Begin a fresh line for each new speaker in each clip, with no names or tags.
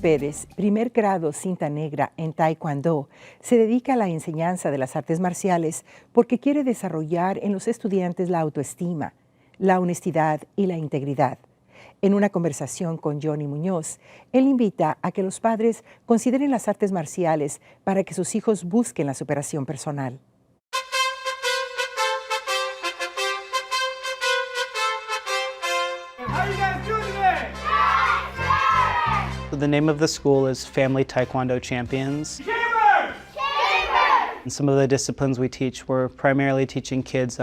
Perez, primer grado cinta negra en Taekwondo, se dedica a la enseñanza de las artes marciales porque quiere desarrollar en los estudiantes la autoestima, la honestidad y la integridad. En una conversación con Munoz, él invita a que los padres consideren las artes marciales para que sus hijos busquen la superación personal.
The name of the school is Family Taekwondo Champions. And some of the disciplines we teach, we're primarily teaching kids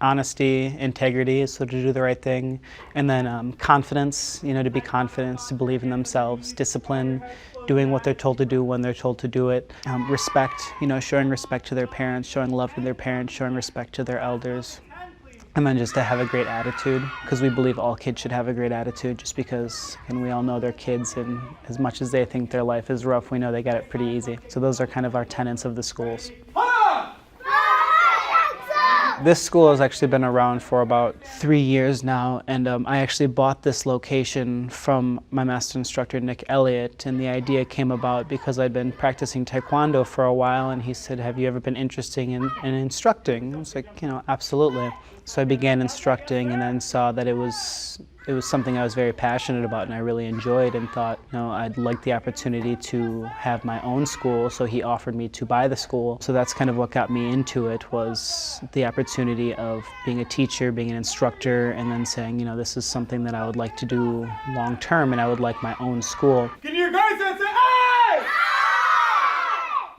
honesty, integrity, so to do the right thing, and then confidence, to be confident, to believe in themselves, discipline, doing what they're told to do when they're told to do it, respect, showing respect to their parents, showing love to their parents, showing respect to their elders. And then just to have a great attitude, because we believe all kids should have a great attitude, just because, and we all know they're kids, and as much as they think their life is rough, we know they got it pretty easy. So those are kind of our tenets of the schools. This school has actually been around for about 3 years now, and I actually bought this location from my master instructor, Nick Elliott, and the idea came about because I'd been practicing Taekwondo for a while, and he said, have you ever been interested in instructing? I was like, absolutely. So I began instructing and then saw that it was something I was very passionate about and I really enjoyed, and thought, I'd like the opportunity to have my own school, so he offered me to buy the school. So that's kind of what got me into it, was the opportunity of being a teacher, being an instructor, and then saying, this is something that I would like to do long term, and I would like my own school.
Can you guys say aye?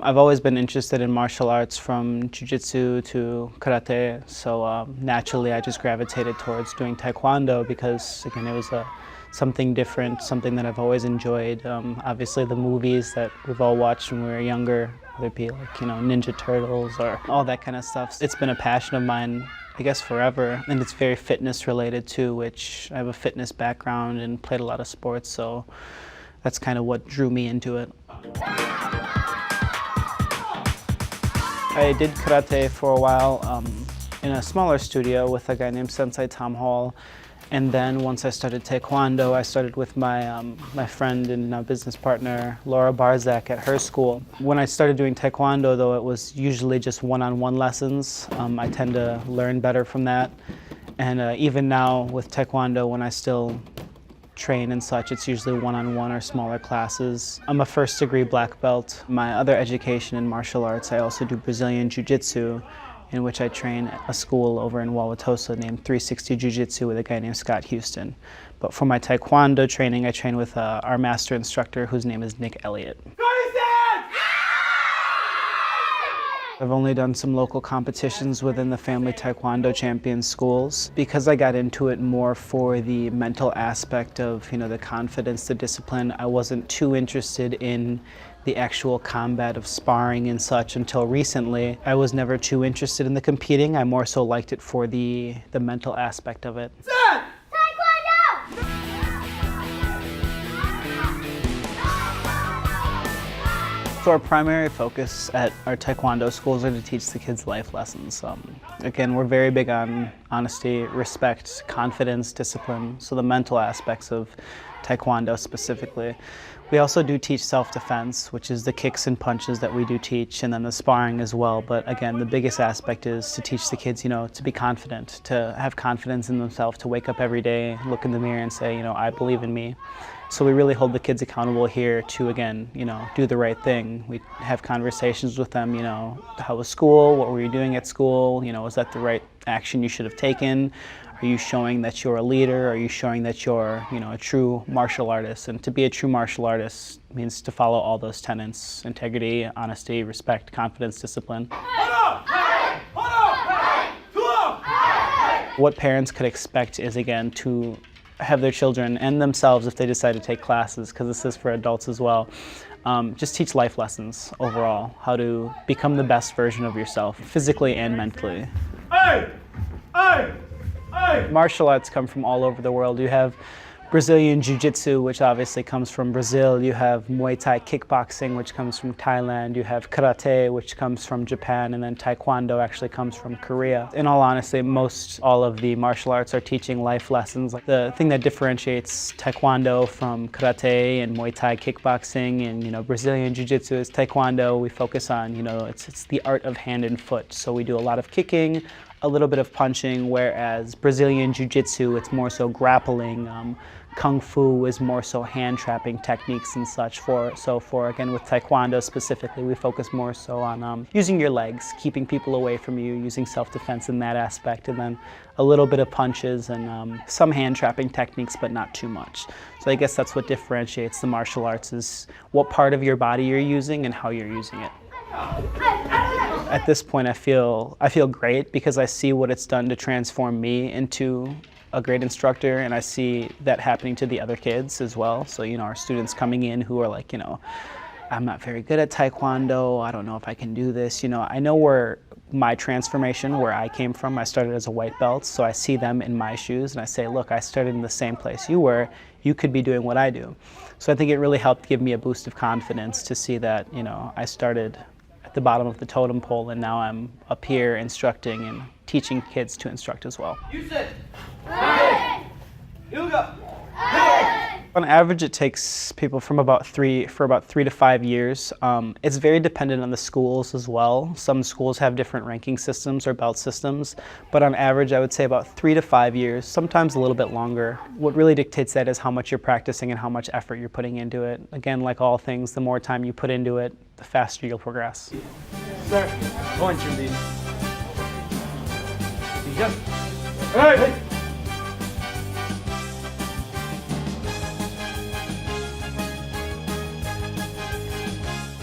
I've always been interested in martial arts, from jiu-jitsu to karate, so naturally I just gravitated towards doing taekwondo because, again, it was something different, something that I've always enjoyed. Obviously the movies that we've all watched when we were younger, whether it be like, Ninja Turtles or all that kind of stuff. It's been a passion of mine, I guess, forever, and it's very fitness related too, which I have a fitness background and played a lot of sports, so that's kind of what drew me into it. I did karate for a while in a smaller studio with a guy named Sensei Tom Hall, and then once I started Taekwondo, I started with my my friend and now business partner Laura Barzak at her school. When I started doing Taekwondo, though, it was usually just one-on-one lessons. I tend to learn better from that, and even now with Taekwondo, when I still train and such, it's usually one-on-one or smaller classes. I'm a first-degree black belt. My other education in martial arts, I also do Brazilian Jiu-Jitsu, in which I train at a school over in Wauwatosa named 360 Jiu-Jitsu with a guy named Scott Houston. But for my Taekwondo training, I train with our master instructor, whose name is Nick Elliott. I've only done some local competitions within the Family Taekwondo Champions schools. Because I got into it more for the mental aspect of, the confidence, the discipline, I wasn't too interested in the actual combat of sparring and such until recently. I was never too interested in the competing. I more so liked it for the mental aspect of it. So our primary focus at our Taekwondo schools are to teach the kids life lessons. Again, we're very big on honesty, respect, confidence, discipline, so the mental aspects of Taekwondo specifically. We also do teach self-defense, which is the kicks and punches that we do teach, and then the sparring as well. But again, the biggest aspect is to teach the kids, to be confident, to have confidence in themselves, to wake up every day, look in the mirror and say, I believe in me. So we really hold the kids accountable here to, again, do the right thing. We have conversations with them, how was school? What were you doing at school? Was that the right action you should have taken? Are you showing that you're a leader? Are you showing that you're, a true martial artist? And to be a true martial artist means to follow all those tenets: integrity, honesty, respect, confidence, discipline. What parents could expect is, again, to have their children and themselves, if they decide to take classes, because this is for adults as well, just teach life lessons overall, how to become the best version of yourself, physically and mentally.
Hey! Hey! Hey! Hey!
Martial arts come from all over the world. You have Brazilian Jiu-Jitsu, which obviously comes from Brazil. You have Muay Thai kickboxing, which comes from Thailand. You have karate, which comes from Japan, and then Taekwondo actually comes from Korea. In all honesty, most all of the martial arts are teaching life lessons. The thing that differentiates Taekwondo from karate and Muay Thai kickboxing and Brazilian Jiu-Jitsu is Taekwondo. We focus on it's the art of hand and foot. So we do a lot of kicking, a little bit of punching, whereas Brazilian Jiu-Jitsu, it's more so grappling. Kung Fu is more so hand-trapping techniques and such. Again, with Taekwondo specifically, we focus more so on using your legs, keeping people away from you, using self-defense in that aspect, and then a little bit of punches and some hand-trapping techniques, but not too much. So I guess that's what differentiates the martial arts, is what part of your body you're using and how you're using it. At this point, I feel great because I see what it's done to transform me into a great instructor, and I see that happening to the other kids as well. So, our students coming in who are like, I'm not very good at Taekwondo, I don't know if I can do this. I know where my transformation, where I came from, I started as a white belt, so I see them in my shoes and I say, look, I started in the same place you were, you could be doing what I do. So I think it really helped give me a boost of confidence to see that, I started at the bottom of the totem pole and now I'm up here instructing and teaching kids to instruct as well.
You said, hey! You go. Hey!
On average, it takes people from about 3 to 5 years. It's very dependent on the schools as well. Some schools have different ranking systems or belt systems, but on average, I would say about 3 to 5 years, sometimes a little bit longer. What really dictates that is how much you're practicing and how much effort you're putting into it. Again, like all things, the more time you put into it, the faster you'll progress.
Sir, point your lead. Hey!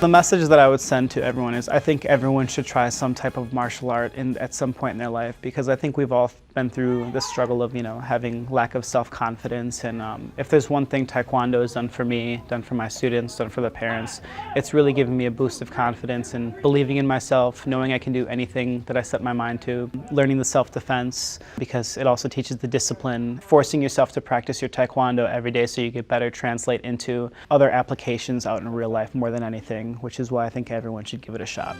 The message that I would send to everyone is I think everyone should try some type of martial art at some point in their life, because I think we've all been through the struggle of having lack of self-confidence, and if there's one thing Taekwondo has done for me, done for my students, done for the parents, it's really given me a boost of confidence and believing in myself, knowing I can do anything that I set my mind to, learning the self-defense, because it also teaches the discipline, forcing yourself to practice your Taekwondo every day so you get better translate into other applications out in real life more than anything, which is why I think everyone should give it a shot.